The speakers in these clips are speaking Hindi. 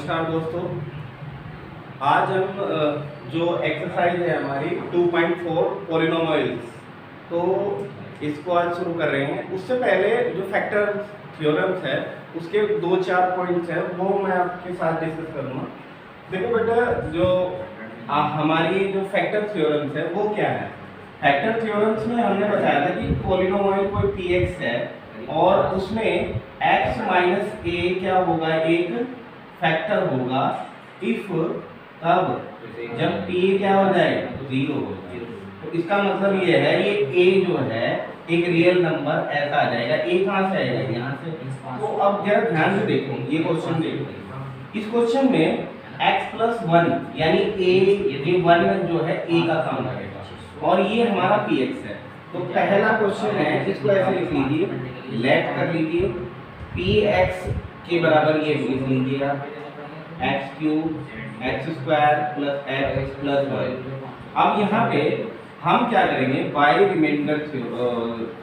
नमस्कार दोस्तों। आज हम जो एक्सरसाइज है हमारी 2.4 पॉलिनोमियल्स, तो इसको आज शुरू कर रहे हैं। उससे पहले जो फैक्टर थ्योरम्स है उसके 2-4 पॉइंट्स हैं, वो मैं आपके साथ डिस्कस करूँगा। देखो बेटा, जो हमारी जो फैक्टर थ्योरम्स है वो क्या है। फैक्टर थ्योरम्स में हमने बताया था कि पॉलिनोमियल कोई px है और उसमें x माइनस a क्या होगा, एक फैक्टर होगा इफ तब जब p क्या हो जाएगा, 0 हो जाएगा। तो इसका मतलब ये है, ये a जो है एक रियल नंबर ऐसा आ जाएगा। a कहाँ से आएगा, यहाँ से। तो अब जरा ध्यान से देखो, ये क्वेश्चन देखो। इस क्वेश्चन में x प्लस 1 यानी a, ये 1 जो है a का काम करेगा और ये हमारा px है। तो पहला क्वेश्चन है, इसको ऐसे लिख लीजिए, लेट कर लीजिए px के बराबर ये लिख लीजिएगा x cube x square plus x plus 1। अब यहाँ पे हम क्या करेंगे, by remainder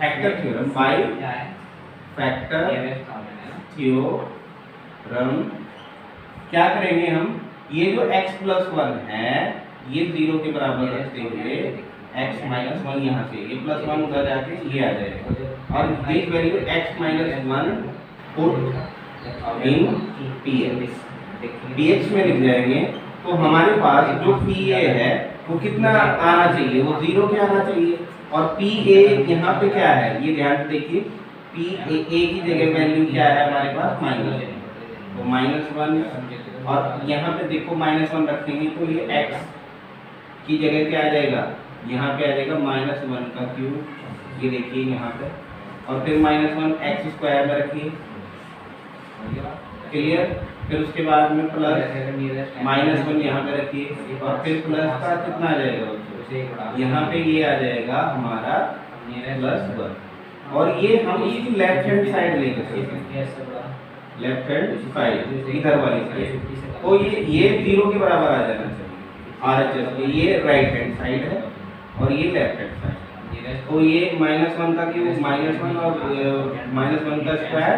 factor theorem, by factor theorem क्या करेंगे हम, ये जो x प्लस 1 है ये 0 के बराबर रखते हुए x माइनस 1 यहाँ से, ये प्लस 1 उधर जाके ये आ जाएगा और this value x minus 1 put in px में लिख जाएंगे। तो हमारे पास जो pa है वो कितना आना चाहिए, वो 0 के आना चाहिए। और pa यहाँ पे क्या है, ये ध्यान से देखिए, pa की जगह वैल्यू क्या है हमारे पास, माइनस, तो माइनस 1। और यहाँ पे देखो माइनस 1 रखेंगे तो ये x की जगह क्या आ जाएगा, यहाँ पे आ जाएगा माइनस 1 का क्यूब, ये देखिए यहाँ पे। और फिर माइनस 1 x स्क्वायर में रखिए, क्लियर। फिर उसके बाद में प्लस माइनस 1 यहाँ पे रखिए और फिर प्लस का कितना आ जाएगा, यहाँ पे ये आ जाएगा हमारा प्लस 1। और ये हम इसकी लेफ्ट हैंड साइड लेकर चलते हैं, लेफ्ट हैंड साइड इधर वाली साइड, तो ये 0 के बराबर आ जाना चाहिए RHS। ये राइट हैंड साइड है और ये लेफ्ट हैंड साइड है। तो ये माइनस 1 का क्यूब माइनस 1 और माइनस 1 का स्क्वायर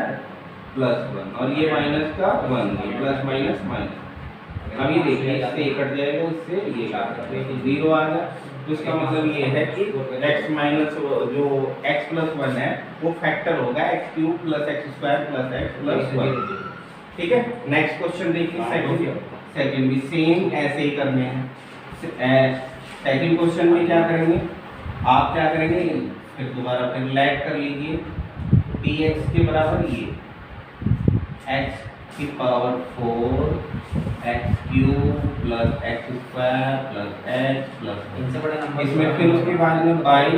प्लस 1 और ये माइनस का 1, ये प्लस माइनस माइनस। अब ये देखिए, इससे ये कट जाएगा, इससे ये काट जाएगा, 0 आ गया। तो इसका मतलब ये है कि x माइनस जो x प्लस 1 है वो फैक्टर होगा x cube plus x square plus x plus 1। ठीक है, नेक्स्ट क्वेश्चन देखिए। सेकंड भी सेम ऐसे ही करने हैं। सेकंड क्वेश्चन में क्या करेंगे, आप क्या करेंगे, फिर दोबारा फिर लेट कर लीजिए px के बराबर ये x की power 4 x cube plus x square plus x plus, इनसे बड़ा नंबर इसमें फिर उसके बाद में bye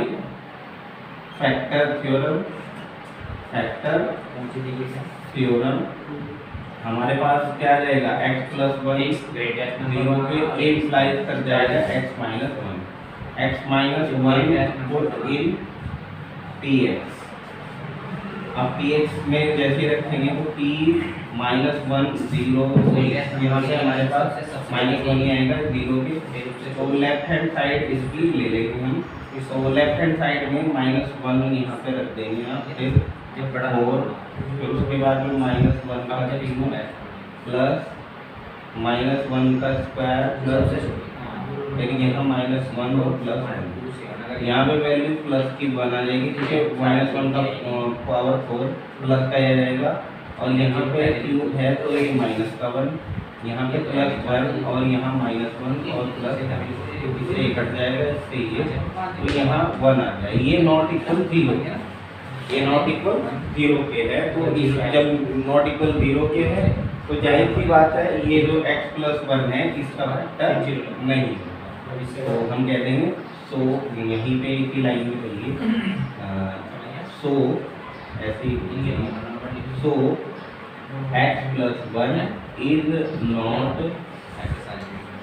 factor theorem, factor theorem हमारे पास क्या आ जाएगा, x प्लस 1 0 के इम्प्लाइज कर जाएगा x minus 1 put in px। अब px में जैसे रखेंगे तो p माइनस 1 0, यहाँ से हमारे पास माइनस 1 ही आएगा 0 के। तो लेफ्ट हैंड साइड इसकी ले लेंगे हम, तो लेफ्ट हैंड साइड में माइनस 1 यहाँ पे रख देंगे आप, फिर 4, फिर उसके बाद में माइनस 1 का क्यूब प्लस माइनस 1 का स्क्वायर प्लस, लेकिन यहाँ माइनस 1 और प्लस 1, यहाँ पे वैल्यू प्लस की 1 आ जाएगी, क्योंकि माइनस 1 का पावर 4 प्लस का आ जाएगा। और यहाँ पे क्यूब है तो ये माइनस का 1, यहाँ पे प्लस 1 और यहाँ माइनस 1 और प्लस, इससे कट जाएगा, इससे ये, तो यहाँ 1 आ जाएगा। ये नॉट इक्वल 0, ये नॉट इक्वल 0 के है। तो जब नॉट इक्वल 0 के है तो जाहिर सी बात है ये जो x प्लस 1 है इसका फैक्टर नहीं, तो हम कह देंगे सो, यहीं पे इसी लाइन में करिए, सो ऐसे ही, सो x plus 1 is not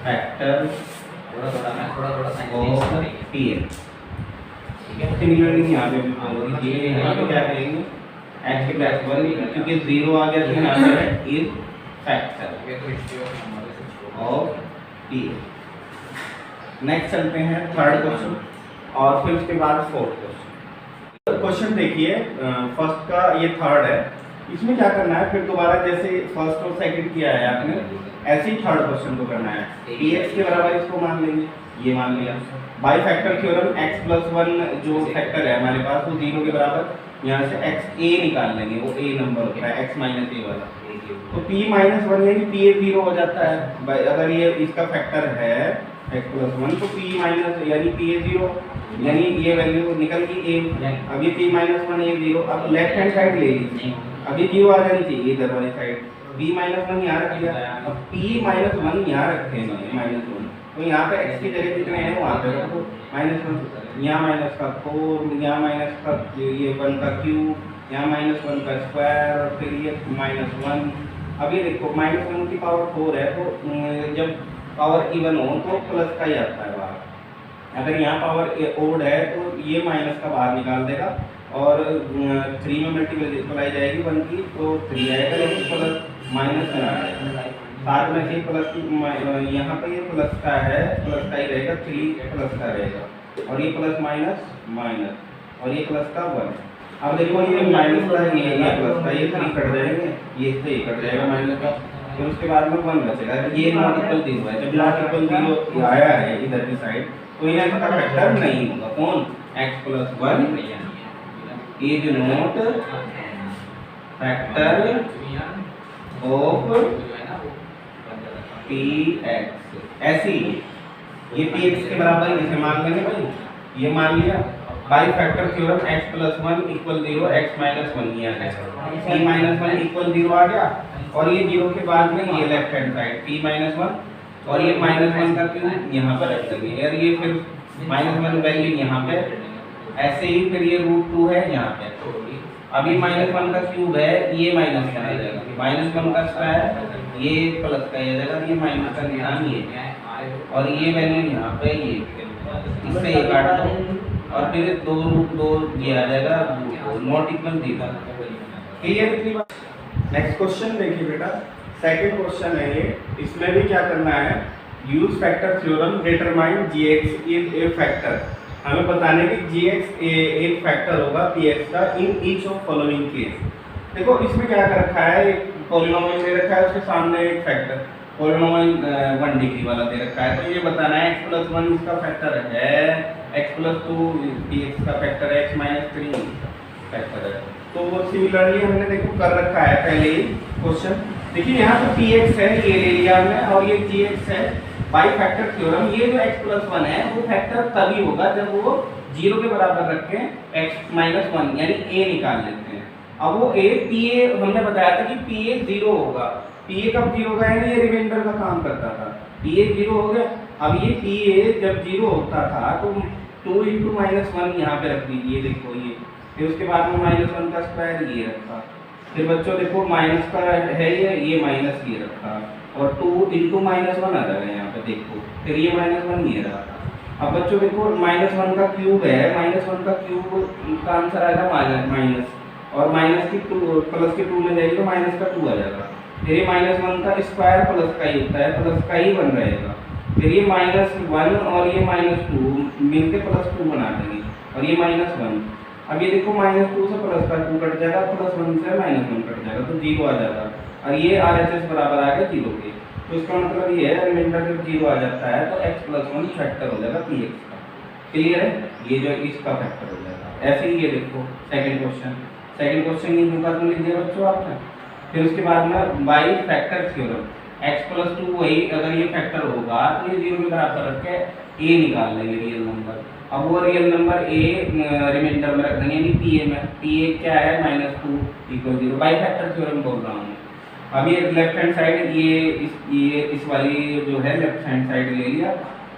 factor of px। Similarly यहाँ पे भी यहाँ पे क्या करेंगे, x प्लस 1 क्योंकि 0 आ गया तो यहाँ पे is factor of px। Next चलते हैं थर्ड क्वेश्चन और फिर उसके बाद फोर्थ क्वेश्चन। क्वेश्चन देखिए, फर्स्ट का ये थर्ड है। इसमें क्या करना है, फिर दोबारा जैसे फर्स्ट और सेकंड किया है आपने, ऐसे ही थर्ड क्वेश्चन को करना है। px के बराबर इसको मान लेंगे, ये मान लिया। By factor theorem x plus 1 जो फैक्टर है हमारे पास वो 0 के बराबर, यहाँ से x a निकाल लेंगे, वो a नंबर होता है x माइनस ए वाला। तो p माइनस 1 यानी p a 0 हो जाता है। अगर ये इसका फैक्टर है x प्लस 1 तो p माइनस यानी p a 0, यानी ये वैल्यू निकल गई a। अब ये p माइनस 1 ये 0, अब लेफ्ट हैंड साइड ले लीजिए, अब ये 0 आ जानी चाहिए इधर वाली साइड। p माइनस 1 यहाँ रख दिया, अब p माइनस 1 यहाँ रखे हैं माइनस 1, तो यहाँ पे x की जगह जितने हैं वहाँ पे रखो माइनस 1, यहाँ माइनस का 4, यहाँ माइनस का ये 1 का क्यूब, यहाँ माइनस 1 का स्क्वायर, और फिर ये माइनस 1। अब ये देखो माइनस 1 की पावर 4 है, तो जब पावर इवन हो तो प्लस का ही आता है बाहर। अगर यहाँ पावर ओड है तो ये माइनस का बाहर निकाल देगा, और 3 में मल्टीप्लाई जाएगी 1 की तो 3 आएगा, लेकिन प्लस माइनस में आ जाएगा। साथ में से प्लस की यहाँ पे ये प्लस का है, प्लस का ही रहेगा, 3 प्लस का रहेगा, और ये प्लस माइनस माइनस, और ये प्लस का 1। अब देखो ये माइनस का ये प्लस का, ये 3 कट जाएंगे, ये से कट जाएगा माइनस का, फिर उसके बाद में 1 बचेगा। ये नॉट इक्वल 0 है, जब नॉट इक्वल 0 आया है इधर की साइड तो ये इसका फैक्टर नहीं होगा। कौन? x plus 1 is not factor of px। ऐसे ही ये px के बराबर इसे मान लेंगे भाई, ये मान लिया। By factor theorem x plus 1 equal 0, x minus 1 ये आ गया, p माइनस 1 इक्वल 0 आ गया, और ये 0 के बाद में ये left hand side p minus 1, और ये माइनस 1 का क्यूब यहाँ पर रख देंगे, और ये फिर माइनस 1 वैल्यू यहाँ पे, ऐसे ही फिर ये √2 है यहाँ पे। अभी माइनस 1 का क्यूब है, ये माइनस का आ जाएगा, माइनस 1 का स्क्वायर ये प्लस का आ जाएगा, ये माइनस का निशान ये, और ये वैल्यू यहाँ पे ये, इससे ये काट दो, और फिर 2√2 ये आ जाएगा, नॉट इक्वल देगा। क्लियर? इतनी बात। नेक्स्ट क्वेश्चन देखिए बेटा, सेकंड क्वेश्चन है ये। इसमें भी क्या करना है, use factor theorem determine gx is a factor. हमें बताने की gx एक फैक्टर होगा px का in each of following case. देखो इसमें क्या कर रखा है, एक पॉलिनोमियल दे रखा है, उसके सामने एक फैक्टर पॉलिनोमियल 1 डिग्री वाला दे रखा है, तो ये बताना है x प्लस 1 इसका फैक्टर है, x प्लस 2 px का फैक्टर है, x माइनस 3 फैक्टर है। तो वो सिमिलरली हमने देखो कर रखा है पहले ही क्वेश्चन। देखिए यहाँ पे px है, ये ले लिया हमने, और ये gx है। बाई फैक्टर थ्योरम, ये जो x प्लस 1 है वो फैक्टर तभी होगा जब वो 0 के बराबर रख के x माइनस 1 यानी a निकाल लेते हैं। अब वो a pa हमने बताया था कि pa 0 होगा, pa कब 0 होगा, यानी ये रिमाइंडर का काम करता था, pa 0 हो गया। अब ये pa जब 0 होता था तो 2 × -1 यहाँ पे रख दीजिए, देखो ये, फिर उसके बाद में -1 का स्क्वायर ये रखा, फिर बच्चों देखो माइनस का है ये माइनस ये रखा, और 2 × -1 आ जाएगा यहाँ पे देखो, फिर ये -1 ये रहा। अब बच्चों देखो -1 का क्यूब है, -1 का क्यूब का आंसर आएगा माइनस, और माइनस की 2 प्लस की 2 में जाएगी तो माइनस का 2 आ जाएगा, फिर ये -1 का स्क्वायर प्लस का ही होता है, प्लस का ही बन रहेगा, फिर ये -1 और ये -2 मिलके +2 बना देंगे, और ये -1। अब ये देखो -2 से प्लस का 2 कट जाएगा, +1 से -1 कट जाएगा, तो 0 आ जाएगा, और ये RHS बराबर आ गया 0 के। तो इसका मतलब ये है रिमाइंडर जब 0 आ जाता है तो x प्लस 1 फैक्टर हो जाएगा px का। क्लियर है? ये जो इसका फैक्टर हो जाएगा। ऐसे ही ये देखो सेकंड क्वेश्चन ये होगा तो लिख दिया बच्चों आपने। फिर उसके बाद में by factor theorem, x plus 2 वही अगर ये फैक्टर होगा तो ये 0 के बराबर रख के a निकाल लेंगे रियल नंबर। अब वो रियल नंबर a रिमाइंडर में रख देंगे, यानी pa में, pa क्या है -2 = 0। बाई फैक्टर थ्योरम बोल रहा हूँ। अब ये लेफ्ट हैंड साइड ये इस वाली जो है लेफ्ट हैंड साइड ले लिया।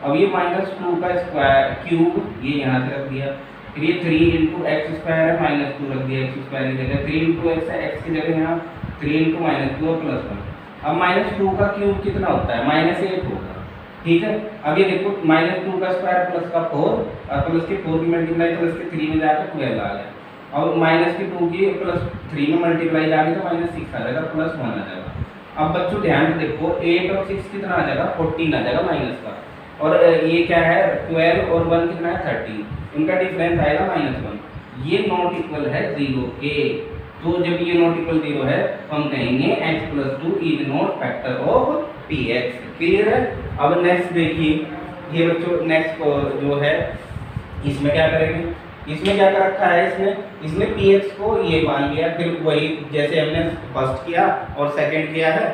अब ये -2 का स्क्वायर क्यूब ये यहाँ से रख दिया, फिर ये 3 × x² है, -2 रख दिया x² की जगह, 3 × x है, x की जगह यहाँ 3 × -2 और +1। अब -2 का क्यूब कितना होता है, -8 होगा। ठीक है, अब ये देखो -2 का स्क्वायर प्लस का 4 और प्लस के 4 की मल्टीप्लाई प्लस के 3 में जाकर 12 आ गया, और -2 की +3 में मल्टीप्लाई जाएगी तो -6 आ जाएगा, +1 आ जाएगा। अब बच्चों ध्यान से देखो 8 और 6 कितना आ जाएगा, 14 आ जाएगा माइनस का, और ये क्या है 12 और 1 कितना है 13, इनका डिफरेंस आएगा -1। ये नॉट इक्वल है 0 के, तो जब ये नॉट इक्वल 0 है तो हम कहेंगे x + 2 is not factor of px। Clear है। अब नेक्स्ट देखिए, ये बच्चों नेक्स्ट जो है इसमें क्या करेंगे, इसमें क्या कर रखा है, इसने px को ये मान लिया, फिर वही जैसे हमने फर्स्ट किया और सेकंड किया है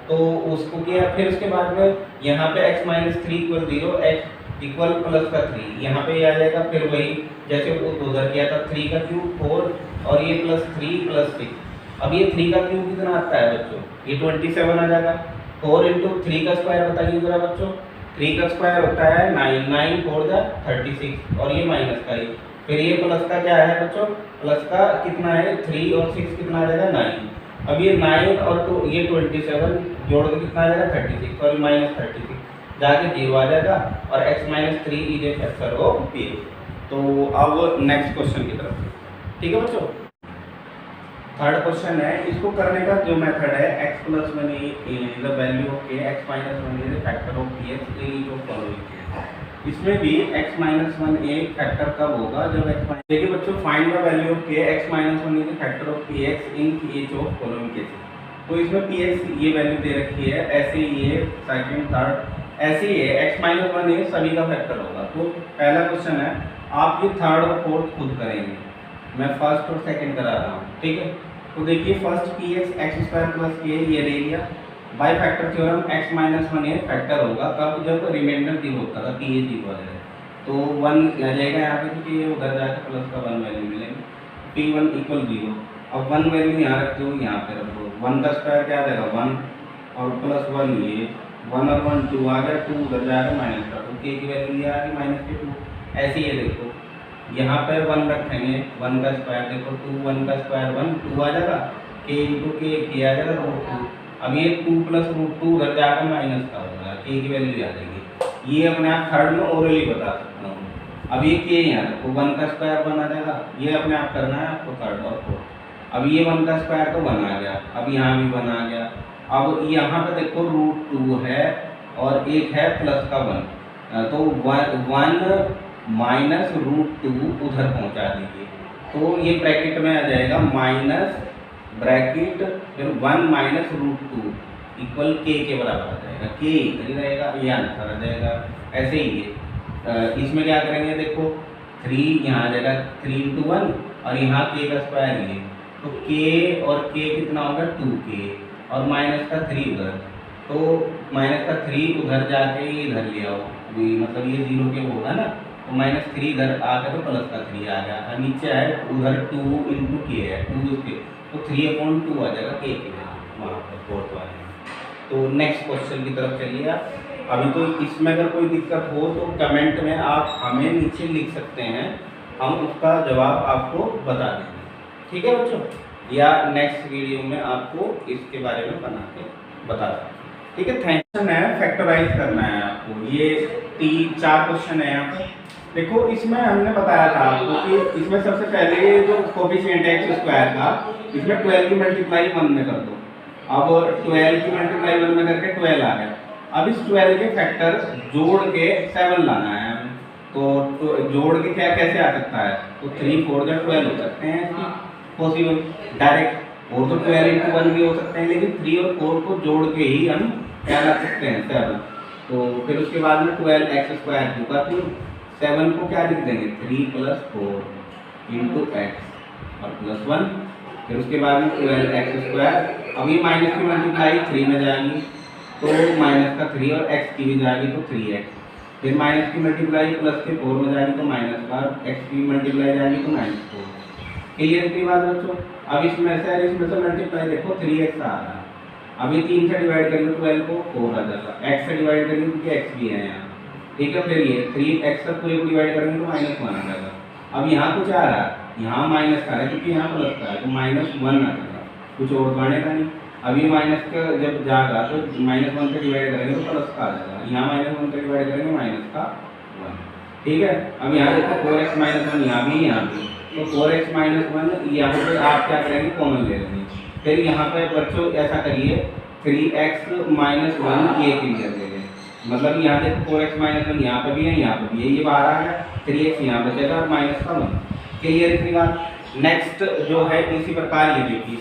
तो उसको किया, फिर उसके बाद में यहाँ पे x - 3 = 0, x इक्वल प्लस का 3 यहाँ पे आ जाएगा, फिर वही जैसे वो उधर किया था 3 का क्यूब 4 और ये +3 + 6। अब ये 3 का क्यूब कितना आता है बच्चों, ये 27 आ जाएगा। 4 × 3 का स्क्वायर बताइए जरा बच्चों, 3 का स्क्वायर होता है 9, 9 4 जा 36 और ये माइनस का ही, फिर ये प्लस का क्या है बच्चों, प्लस का कितना है 3 और 6 कितना आ जाएगा 9। अब ये 9 और 2 ये 27 जोड़ के कितना आ जाएगा 36 और -36 जाके 0 आ जाएगा और x - 3 is a factor of px। तो अब नेक्स्ट क्वेश्चन की तरफ, ठीक है बच्चों। थर्ड क्वेश्चन है, इसको करने का जो मेथड है x + 1 is the value of k, x - 1 is the factor of px in each of following. इसमें भी x - 1 एक फैक्टर कब होगा, जब x देखिए बच्चों, find the value of k, x - 1 is the factor of px in each of following cases. तो इसमें px ये वैल्यू दे रखी है, ऐसे ये सेकंड थर्ड ऐसे ही है, x - 1 ये सभी का फैक्टर होगा। तो पहला क्वेश्चन है, आप ये थर्ड और फोर्थ खुद करेंगे, मैं फर्स्ट और सेकंड करा रहा हूँ, ठीक है। तो देखिए फर्स्ट px x² + k ये ले लिया, बाय फैक्टर थ्योरम x - 1 ये फैक्टर होगा कब, जब रिमाइंडर 0 होता था, p 0 आ जाएगा तो 1 आ जाएगा यहाँ पे, क्योंकि ये उधर जाकर प्लस का 1 वैल्यू मिलेगी, p1 = 0। अब 1 वैल्यू यहाँ रख दो, यहाँ पे रख दो, 1 का स्क्वायर क्या आ जाएगा 1 और +1 ये 1 और 1 2 आ गया, 2 उधर जाएगा माइनस का, तो k की वैल्यू ये आ गई -2। ऐसे ही देखो यहाँ पे 1 रखेंगे, 1 का स्क्वायर देखो 2, 1 का स्क्वायर 1 2 आ जाएगा, k × k आ जाएगा √2। अब ये 2 + √2 उधर जाकर माइनस का होगा, k की वैल्यू आ जाएगी। ये अपने आप थर्ड में ओरली बता सकता हूँ। अब ये k यहाँ रखो, 1 का स्क्वायर 1 आ जाएगा, ये अपने आप करना है आपको थर्ड और फोर्थ। अब ये 1 का स्क्वायर तो 1 आ गया, अब यहाँ भी 1 आ गया। अब यहाँ पे देखो √2 है और एक है प्लस का 1, तो 1 माइनस √2 उधर पहुँचा दीजिए, तो ये ब्रैकेट में आ जाएगा माइनस ब्रैकेट फिर 1 - √2 इक्वल k के बराबर आ जाएगा, k इधर ही रहेगा, ये आंसर आ जाएगा। ऐसे ही है, इसमें क्या करेंगे देखो 3 यहाँ आ जाएगा 3 × 1 और यहाँ k का स्क्वायर ये, तो k और k कितना होगा 2k और माइनस का 3 उधर, तो माइनस का 3 उधर जाके इधर ले आओ, मतलब ये 0 के होगा ना, तो -3 इधर आकर तो प्लस का 3 आ गया, और नीचे है उधर 2 × k है 2 उसके, तो 3/2 आ जाएगा k की वैल्यू वहाँ पर फोर्थ वाले में। तो नेक्स्ट क्वेश्चन की तरफ चलिए आप। अभी तो इसमें अगर कोई दिक्कत हो तो कमेंट में आप हमें नीचे लिख सकते हैं, हम उसका जवाब आपको बता देंगे, ठीक है बच्चों, या नेक्स्ट वीडियो में आपको इसके बारे में बना के बता दें, ठीक है। थैंक है, फैक्टराइज करना है आपको, ये 3-4 क्वेश्चन है यहाँ पर। देखो इसमें हमने बताया था आपको कि इसमें सबसे पहले जो कोफिशिएंट है x² का, इसमें 12 की मल्टीप्लाई 1 में कर दो। अब 12 की मल्टीप्लाई 1 में करके 12 आ गया। अब इस 12 के फैक्टर जोड़ के 7 लाना है हमें, तो जोड़ के क्या कैसे आ सकता है, तो 3 4 जा 12 हो सकते हैं इसकी पॉसिबल डायरेक्ट, और तो 12 × 1 भी हो सकते हैं, लेकिन 3 और 4 को जोड़ के ही हम क्या ला सकते हैं 7। तो फिर उसके बाद में 12x² का 7 को क्या लिख देंगे 3 + 4 × x और +1, फिर उसके बाद में 12x²। अब ये माइनस की मल्टीप्लाई 3 में जाएगी तो माइनस का 3 और x की भी जाएगी तो 3x, फिर माइनस की मल्टीप्लाई प्लस के 4 में जाएगी तो माइनस का, x की मल्टीप्लाई जाएगी तो -4। क्लियर की बात बच्चों। अब इसमें से मल्टीप्लाई देखो 3x आ रहा है, अभी 3 से डिवाइड करेंगे 12 को 4 आ जाएगा, x से डिवाइड करेंगे क्योंकि x भी है यहाँ, ठीक है। फिर ये 3x तक पूरे को डिवाइड करेंगे तो -1 आ जाएगा। अब यहाँ कुछ आ रहा है, यहाँ माइनस का है क्योंकि यहाँ प्लस का है, तो -1 आ जाएगा, कुछ और बढ़ेगा नहीं। अभी माइनस का जब जाएगा तो -1 से डिवाइड करेंगे तो प्लस का आ जाएगा, यहाँ -1 से डिवाइड करेंगे -1, ठीक है। अब यहाँ देखो 4x - 1 यहाँ भी, तो 4x - 1 यहाँ पे आप क्या करेंगे कॉमन ले लेंगे। फिर यहाँ पे बच्चों ऐसा करिए 3x - 1 ये क्लियर ले लें, मतलब यहाँ देखो 4x - 1 यहाँ पे भी है, यहाँ पे भी है, ये बाहर आ गया, 3x यहाँ बचेगा और -1 क्लियर इतनी बात। नेक्स्ट जो है इसी प्रकार ये देखिए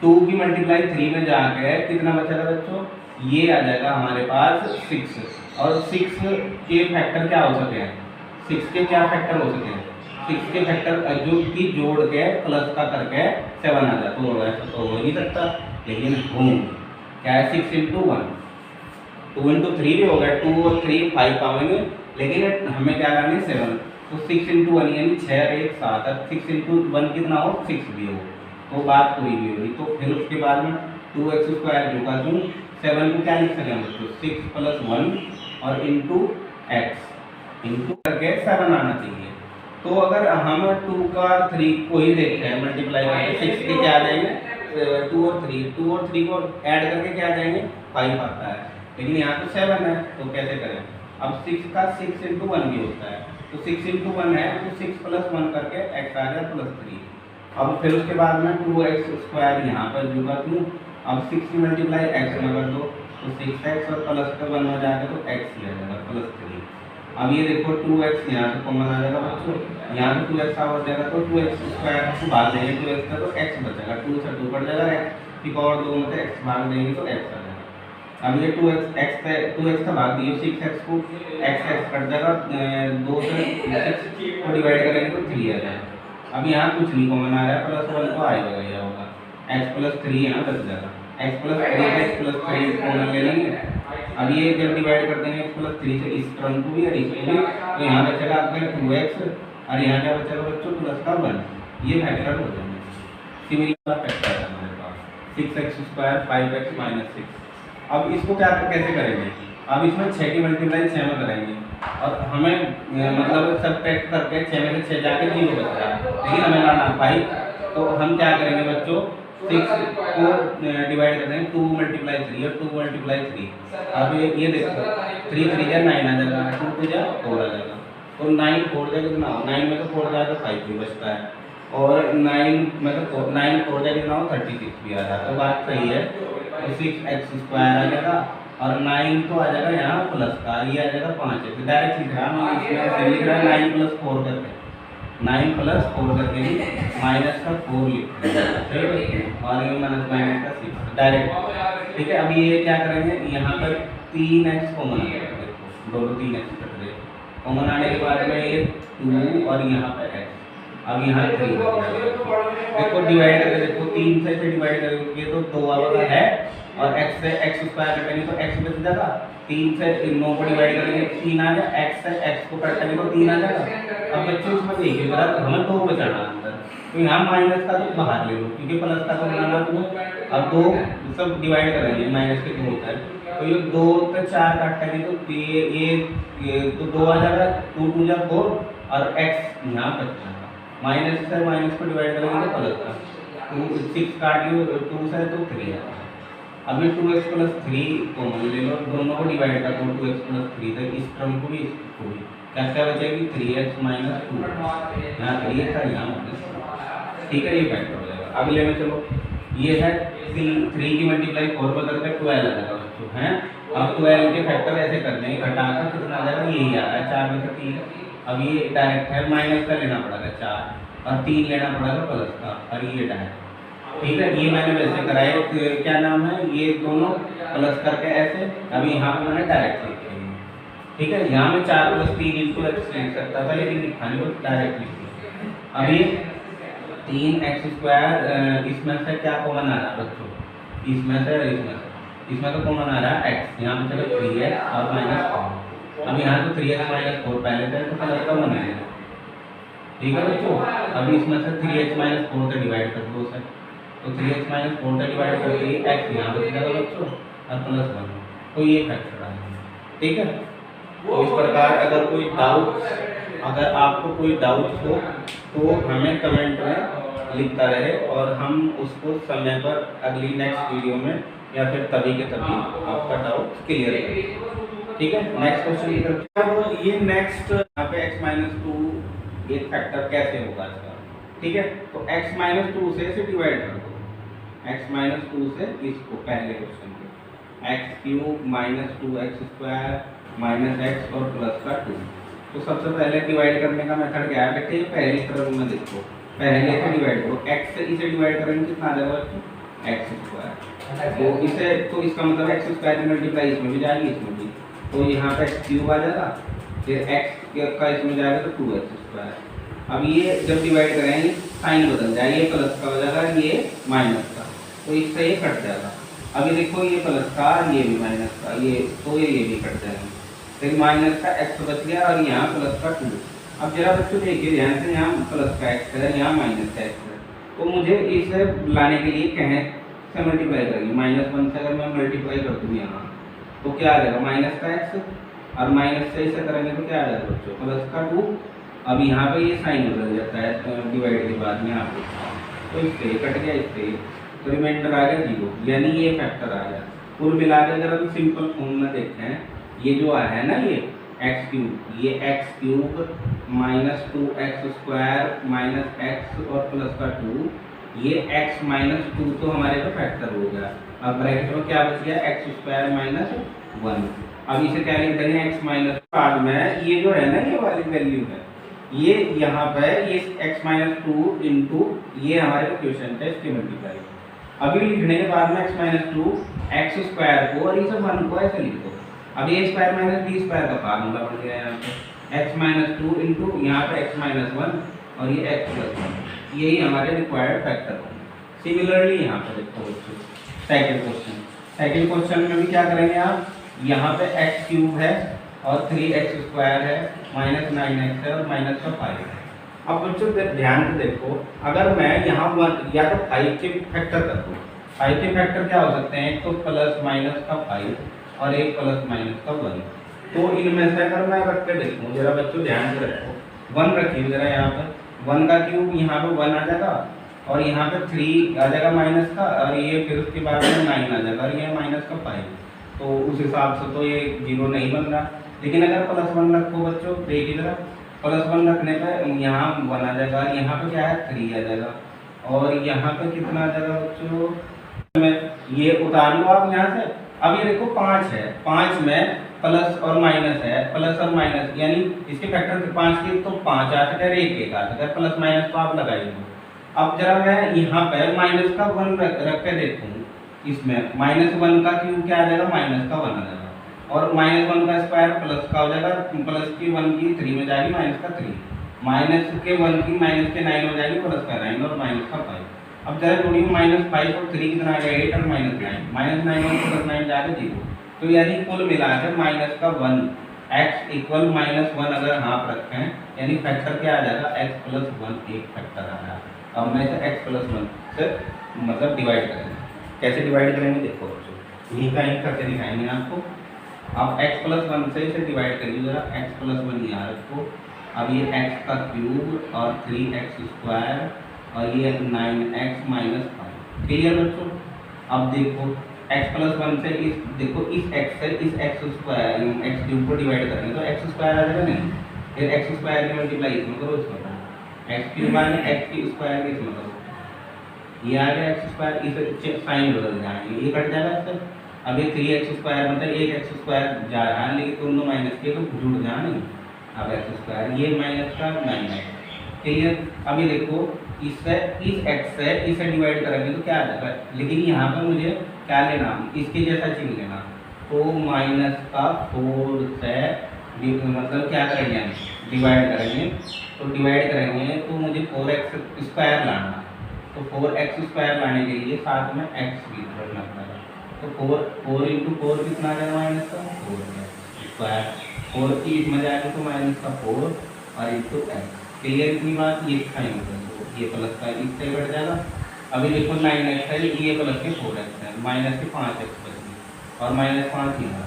2 की मल्टीप्लाई 3 में जाके कितना बचेगा बच्चों, ये आ जाएगा हमारे पास 6। और 6 के फैक्टर क्या हो सकते हैं, 6 के क्या फैक्टर हो सकते हैं, 6 के फैक्टर जो कि जोड़ के प्लस का करके 7 आ जाता, तो ऐसा तो हो नहीं सकता। लेकिन क्या है 6 इंटू 1, 2 इंटू 3 भी होगा, 2 और 3 5 पाएंगे, लेकिन हमें क्या करना है 7। तो 6 इंटू 1 यानी 6 और 1 7, 6 इंटू 1 कितना हो 6 भी हो, तो बात पूरी भी होगी। तो फिर उसके बाद में 2x स्क्वायर जो का 7 को क्या लिख सकते हैं बच्चों, 6 प्लस 1 और इंटू एक्स इंटू करके 7 आना चाहिए। तो अगर हम 2 का 3 को ही देखते हैं मल्टीप्लाई करके 6 के क्या आ जाएंगे 2 और 3 को ऐड करके क्या आ जाएंगे 5 आता है, लेकिन यहाँ तो 7 है, तो कैसे करें। अब 6 का 6 इंटू 1 भी होता है, तो 6 इंटू 1 है तो 6 प्लस 1 करके x आ गया प्लस 3। अब फिर उसके बाद में 2x स्क्वायर यहाँ पर जो कर दूँ, अब 6 की मल्टीप्लाई x में कर दो तो 6x और प्लस का 1 हो जाएगा तो x ले जाएगा प्लस 3। अब ये देखो 2x यहाँ से कॉमन आ जाएगा बच्चों, यहाँ से 2x आ जाएगा तो 2x स्क्वायर को भाग देंगे 2x का तो x बचेगा, 2 से 2 कट जाएगा, x और 2 में से x भाग देंगे तो x आ जाएगा। अब ये 2x का भाग दिए 6x को, x कट जाएगा, 2 से 6 को डिवाइड करेंगे तो 3 आ जाएगा। अब यहाँ कुछ नहीं कॉमन आ रहा है, प्लस 1 तो आएगा यह होगा, x प्लस 3 यहाँ बच जाएगा, x प्लस 3 कॉमन ले लेंगे। अब ये जब डिवाइड कर देंगे x प्लस 3 से इस टर्म को भी और इसको भी, तो यहाँ बचेगा आपका 2x और यहाँ क्या बचेगा बच्चों प्लस का 1, ये फैक्टर हो जाएंगे। सिमिलर फैक्टर है हमारे पास 6x स्क्वायर 5x माइनस 6। अब इसको क्या कैसे करेंगे, अब इसमें 6 की मल्टीप्लाई 6 में करेंगे और हमें मतलब सब्ट्रैक्ट करके 6 में से 6 जाके 0 बच रहा है, लेकिन हमें लाना 5। तो हम क्या करेंगे बच्चों 6 को डिवाइड कर देंगे 2 मल्टीप्लाई 3 और 2 मल्टीप्लाई 3। अब ये देखो 3 3 जा 9 आ जाएगा, 2 2 जा 4 आ जाएगा, तो 9 4 जाए कितना हो, 9 में तो 4 जाए तो 5 भी बचता है, और 9 में तो 9 4 जाए कितना हो 36 भी आ जाता है, तो बात सही है। तो 6x स्क्वायर आ जाएगा और 9 तो आ जाएगा यहाँ प्लस का, ये आ जाएगा 5x, डायरेक्ट लिख रहा है, इसमें से लिख रहा है 9 प्लस 4 करके, 9 प्लस 4 करके माइनस का 4 लिख रहा है, और ये माइनस का 6 डायरेक्ट। ठीक है, अब ये क्या करेंगे, यहाँ पर 3x कॉमन आ जाएगा, देखो दोनों 3x कट गए, कॉमन आने के बाद में ये 2 और यहाँ पर x, अब यहाँ 3 देखो डिवाइड करके देखो 3 से डिवाइड करेंगे तो 2 आएगा है, और x से x स्क्वायर कटेंगे तो x बच जाएगा, 3 से 9 को डिवाइड करेंगे 3 आ जाएगा, x से x को कटेंगे तो 3 आ जाएगा। अब बच्चों इसमें देखिए जरा हमें 2 बचाना अंदर, तो यहाँ माइनस का तो बाहर ले लो क्योंकि प्लस का तो बनाना तुम्हें। अब 2 सब डिवाइड करेंगे माइनस के 2 होता है, तो ये 2 से 4 काटेंगे तो ये तो 2 आ जाएगा, 2 2 जा 4 और x यहाँ बच जाएगा, माइनस से माइनस को डिवाइड करेंगे तो प्लस का, 6 काट लियो 2 से तो 3 है। अब ये 2x प्लस 3 कॉमन ले लो, दोनों को डिवाइड कर दो 2x प्लस 3, तो इस टर्म को भी इसको भी क्या बचेगी 3x माइनस 2, यहाँ 3x है यहाँ माइनस, ठीक है, ये फैक्टर हो जाएगा। अगले में चलो ये है 3 की मल्टीप्लाई 4 में करके 12 आ जाएगा बच्चों हैं। अब 12 के फैक्टर ऐसे कर देंगे, घटाकर कितना आ जाएगा, यही आ रहा है 4 में से 3। अब ये डायरेक्ट है, माइनस का लेना पड़ेगा 4 और 3 लेना पड़ेगा प्लस का, और ये डायरेक्ट, ठीक है, ये मैंने वैसे कराया, क्या नाम है, ये दोनों प्लस करके ऐसे, अभी यहाँ पे मैंने डायरेक्ट लिख दिया, ठीक है। यहाँ में 4 प्लस 3 इंटू एक्स लिख सकता था, लेकिन लिखाने को डायरेक्ट लिख दिया। अभी 3x स्क्वायर इसमें से क्या कॉमन आ रहा है बच्चों, इसमें से इसमें तो कॉमन आ रहा है x, यहाँ पे चलो 3x और माइनस 4। अब यहाँ तो 3x माइनस 4 पहले से तो प्लस का बन गया, ठीक है बच्चों। अभी इसमें से 3x माइनस 4 से डिवाइड कर दो सर, तो 3x माइनस 4 से डिवाइड करके x यहाँ बच जाएगा बच्चों और प्लस 1, तो ये फैक्टर आ जाएगा, ठीक है। तो इस प्रकार अगर आपको कोई डाउट हो तो हमें कमेंट में लिखता रहे और हम उसको समय पर अगली नेक्स्ट वीडियो में या फिर तभी के तभी आपका डाउट क्लियर करें, ठीक है। नेक्स्ट क्वेश्चन की तरफ, अब ये नेक्स्ट यहाँ पे x माइनस 2 ये फैक्टर कैसे होगा इसका, ठीक है। तो x माइनस 2 से इसे डिवाइड कर दो, x माइनस 2 से इसको पहले क्वेश्चन को x cube minus 2x square minus x और प्लस का 2। तो सबसे पहले डिवाइड करने का मेथड क्या है बेटे, पहली तरफ में देखो पहले से डिवाइड करो, x से इसे डिवाइड करेंगे कितना आ जाएगा बच्चों एक्स स्क्वायर। तो इसे तो इसका मतलब एक्स स्क्वायर की मल्टीप्लाई इसमें भी जाएगी इसमें भी, तो यहाँ पे एक्स क्यूब आ जाएगा, फिर एक्स का इसमें जाएगा तो 2x स्क्वायर। अब ये जब डिवाइड करेंगे साइन बदल जाएगा, ये प्लस का हो जाएगा ये माइनस का, तो इससे ये कट जाएगा। अभी देखो ये प्लस का ये भी माइनस का, ये तो ये भी कट जाएगा, फिर माइनस का एक्स बच गया और यहाँ प्लस का 2। अब जरा बच्चों देखिए ध्यान से, यहाँ प्लस का एक्स है यहाँ माइनस का एक्स है, तो मुझे इसे लाने के लिए कहें से मल्टीप्लाई करेंगे, -1 से अगर मैं मल्टीप्लाई कर दूँ यहाँ तो क्या आ जाएगा माइनस का एक्स, और माइनस से इसे करेंगे तो क्या आ जाएगा बच्चों प्लस का 2। अब यहाँ पे ये साइन बदल जाता है डिवाइड के बाद में यहाँ पे, तो इससे कट गया इससे, तो रिमाइंडर आ गया 0, यानी ये फैक्टर आ गया। कुल मिला के अगर हम सिंपल फॉर्म में देखें, ये जो है ना ये एक्स क्यूब, ये x cube minus 2x square minus x और प्लस का 2, ये x माइनस 2 तो हमारे पे फैक्टर हो गया। अब ब्रैकेट में क्या बच गया एक्स स्क्वायर माइनस 1। अब इसे क्या लिख देंगे x माइनस, बाद में ये जो है ना ये वाली वैल्यू है, ये यहाँ पे ये x माइनस 2 इंटू ये हमारे पे क्वेश्चन है इसकी मल्टीप्लाई। अभी लिखने के बाद में x माइनस 2 एक्स स्क्वायर को और इसे 1 को ऐसे लिख दो। अब ये स्क्वायर माइनस बी स्क्वायर का फार्मूला बन गया यहाँ पे, एक्स माइनस 2 इंटू यहाँ पे एक्स माइनस 1 और ये एक्स प्लस 1, यही हमारे रिक्वायर्ड फैक्टर होंगे। सिमिलरली यहाँ पे देखो बच्चों सेकंड क्वेश्चन में भी क्या करेंगे आप, यहाँ पे एक्स क्यूब है और 3x स्क्वायर है माइनस 9x है और माइनस का 5 है। अब बच्चों ध्यान से देखो, अगर मैं यहाँ 1 या तो 5 के फैक्टर कर दूँ, 5 के फैक्टर क्या हो सकते हैं, एक तो प्लस माइनस का 5 और एक प्लस माइनस का 1, तो इनमें से अगर मैं रख के देखूँ, जरा बच्चों ध्यान से रखो, 1 रखिए जरा यहाँ पे, 1 का क्यूब यहाँ पे 1 आ जाएगा और यहाँ पे 3 आ जाएगा माइनस का, और ये फिर उसके बाद में 9 आ जाएगा और ये माइनस का 5, तो उस हिसाब से तो ये 0 नहीं बन रहा। लेकिन अगर प्लस 1 रखो बच्चों, देखिए जरा प्लस 1 रखने पर यहाँ 1 आ जाएगा, यहाँ पे क्या है 3 आ जाएगा, और यहाँ पे कितना आ जाएगा बच्चों, में ये उतार लो आप यहाँ से। अब ये देखो 5 है, 5 में प्लस और माइनस है, प्लस और माइनस यानी इसके फैक्टर 5 के तो 5 आ सकता है, एक आ सकता है, प्लस माइनस तो आप लगाइए। अब जरा मैं यहाँ पे माइनस का 1 रख के देखूँ, इसमें -1 का क्यूब क्या आ जाएगा माइनस का 1 आ जाएगा, और -1 का स्क्वायर प्लस का हो जाएगा, प्लस की 1 की 3 में जाएगी माइनस का 3, माइनस के 1 की माइनस के 9 हो जाएगी प्लस का 9 और माइनस का 5। अब जरा जोड़िए -5 और 3 कितना आ गया 8 और -9 -9 और +9 जाएगा 0, तो यानी कुल मिलाकर माइनस का 1 x इक्वल -1 अगर हाफ रखें यानी फैक्टर क्या आ जाएगा x प्लस 1 एक फैक्टर आ रहा है। अब मैं इसे x प्लस 1 से मतलब डिवाइड करेंगे, कैसे डिवाइड करेंगे देखो बच्चों, यहीं का यहीं करके दिखाएंगे आपको। अब x प्लस 1 से इसे डिवाइड करिए जरा, x प्लस 1 यहाँ रखो, अब ये x का क्यूब और 3x स्क्वायर और ये 9x माइनस 5, क्लियर बच्चों। अब देखो x प्लस 1 से इस देखो इस x से इस x स्क्वायर x क्यूब को डिवाइड करेंगे तो x स्क्वायर आ जाएगा नहीं, फिर x स्क्वायर की मल्टीप्लाई इसमें करो, इसमें x क्यूब माने x की स्क्वायर के इसमें करो, ये आ गया x स्क्वायर, इसे साइन बदल जाएंगे, ये कट जाएगा इससे। अब ये 3x स्क्वायर मतलब एक x स्क्वायर जा रहा है लेकिन दोनों माइनस के तो जुड़ जाए, अब x स्क्वायर ये माइनस का 9x, क्लियर। अभी देखो इससे इस x से इसे डिवाइड करेंगे तो क्या आ जाएगा, लेकिन यहाँ पर मुझे क्या लेना, इसके जैसा चिन्ह लेना, तो माइनस का 4 से मतलब क्या करेंगे हम डिवाइड करेंगे, तो डिवाइड करेंगे तो मुझे 4x स्क्वायर लाना, तो 4x स्क्वायर लाने के लिए साथ में x भी रखना पड़ेगा, तो 4 इंटू 4 कितना आ जाएगा माइनस का 4 स्क्वायर, 4 की इसमें जाएगा तो माइनस का 4 और इंटू x, क्लियर इतनी बात। ये साइन ये प्लस का इससे बढ़ जाएगा। अभी देखो 9x है, ये प्लस के 4x है, माइनस के 5x बचेगी और माइनस 5 ही है।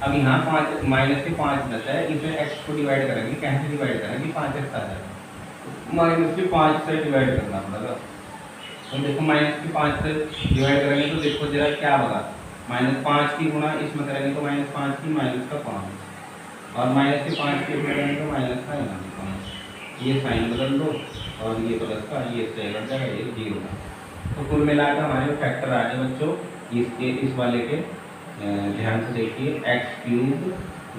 अब यहाँ 5 माइनस के 5 बचा है, इसमें x को डिवाइड करेंगे, कैसे डिवाइड करेंगे 5x आ जाएगा, माइनस के 5 से डिवाइड करना पड़ेगा। तो देखो माइनस के 5 से डिवाइड करेंगे तो देखो जरा क्या होगा, -5 की गुणा इसमें करेंगे तो -5 की माइनस का 5 और माइनस के 5 की इसमें करेंगे तो माइनस का 5, ये साइन बदल दो और ये प्लस का ये से बढ़ जाएगा ये 0 का। तो कुल मिलाकर हमारे फैक्टर आ गए बच्चों इसके इस वाले के, ध्यान से देखिए x क्यूब,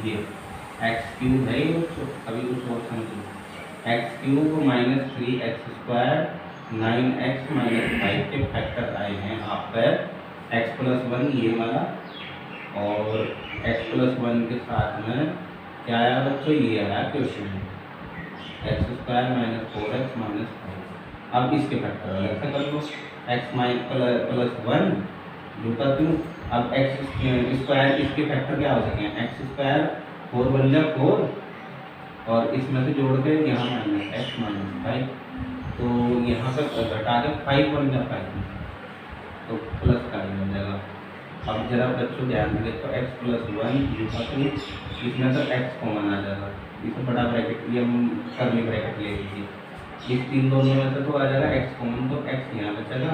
ये x क्यूब है ये बच्चों, अभी कुछ और समझिए x cube minus 3x² 9x minus 5 के फैक्टर आए हैं आपका x+1 ये वाला, और x+1 के साथ में क्या आया बच्चों, ये आया question x² minus 4x minus 5। अब इसके फैक्टर अलग से कर लो, x+1 जो का क्यों, अब x² इसके फैक्टर क्या हो सके, x² 4 बन जा 4, और इसमें से जोड़ के यहाँ माइनस x माइनस 5, तो यहाँ से घटा के 5 बन जा 5, तो प्लस का ही बन जाएगा। अब जरा बच्चों ध्यान दें तो x+1 जो का क्यों, इसमें तो x कॉमन आ जाएगा, इसे बड़ा ब्रैकेट ये हम कर्ली ब्रैकेट ले लीजिए, इस तीन दोनों में से तो आ जाएगा x कॉमन, तो x यहाँ बचेगा,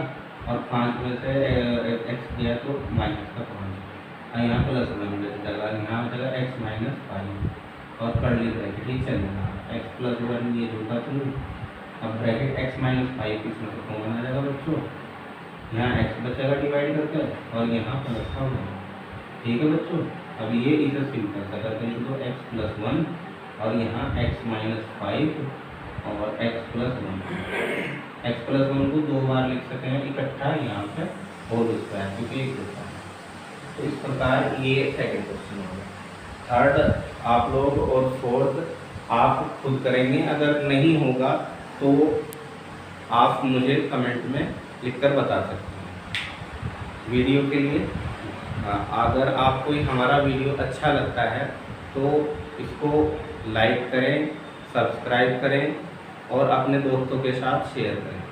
और 5 में से x दिया तो माइनस का 5, और यहाँ +1 बच जाएगा, यहाँ बचेगा x माइनस 5, और कर्ली ब्रैकेट ही चलेगा x+1 ये जो का क्यों, अब ब्रैकेट x माइनस 5 इसमें से कॉमन आ जाएगा बच्चों, यहाँ x बचेगा डिवाइड करके, और यहाँ प्लस का होगा। ठीक है बच्चों, अब ये इसे सिंपल सा करते हैं तो x+1 और यहाँ x माइनस 5 और x+1 को 2 बार लिख सकते हैं इकट्ठा यहाँ पे होल स्क्वायर, क्योंकि एक होता है। तो इस प्रकार ये सेकंड क्वेश्चन होगा। थर्ड आप लोग और फोर्थ आप खुद करेंगे, अगर नहीं होगा तो आप मुझे कमेंट में लिखकर बता सकते हैं। वीडियो के लिए अगर आपको हमारा वीडियो अच्छा लगता है तो इसको लाइक करें, सब्सक्राइब करें और अपने दोस्तों के साथ शेयर करें।